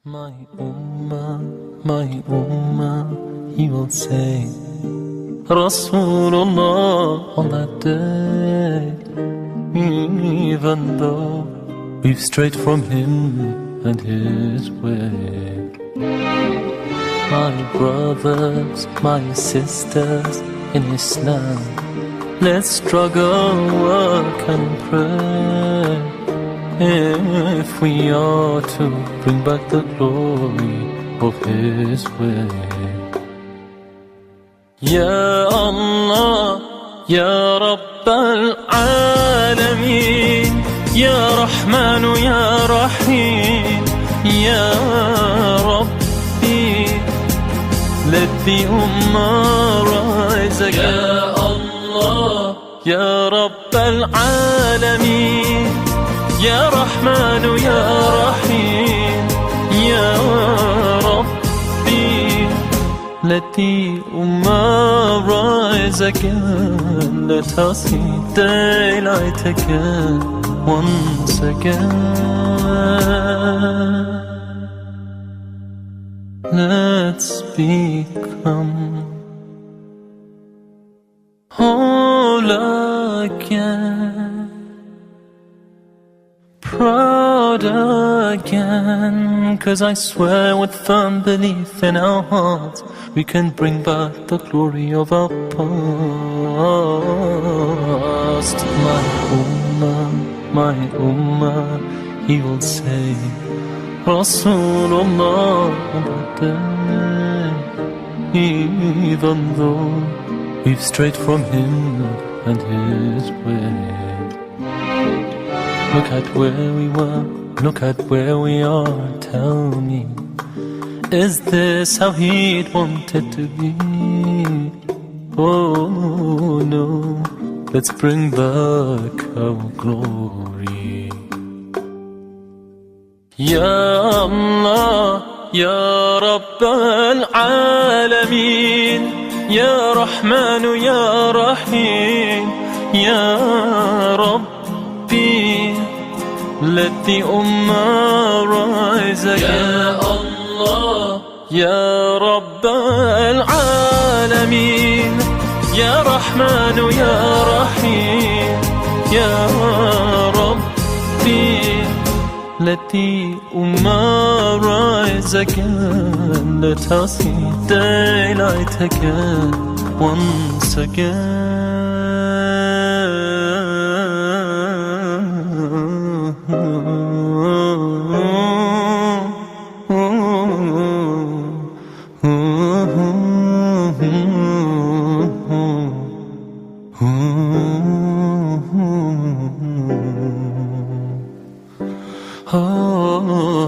My Ummah, he will say, Rasulullah on that day, even though we've strayed from him and his way. My brothers, my sisters in Islam, let's struggle, work and pray, if we are to bring back the glory of His way. Ya Allah, Ya Rabb al-Alameen, Ya Rahmanu, Ya Rahim, Ya Rabbi, let the Ummah rise again. Ya Allah, Ya Rabb al-Alameen, Ya Rahmanu, Ya Rahim, Ya Rabbi, let the Ummah rise again. Let us see daylight again, once again. Let's become whole again, proud again, 'cause I swear with firm belief in our hearts we can bring back the glory of our past. My Ummah, he will say, Rasulullah on that day, even though we've strayed from him and his way. Look at where we were, look at where we are, tell me, is this how he'd wanted to be? Oh no, let's bring back our glory. Ya Allah, Ya Rabb al-Alameen, Ya Rahmanu, Ya Rahim, Ya Rabbi, let the Ummah rise again. Ya Allah, Ya Rabb al-Alameen, Ya Rahmanu, Ya Rahim, Ya Rabbi, let the Ummah rise again. Let us see daylight again, once again. Oh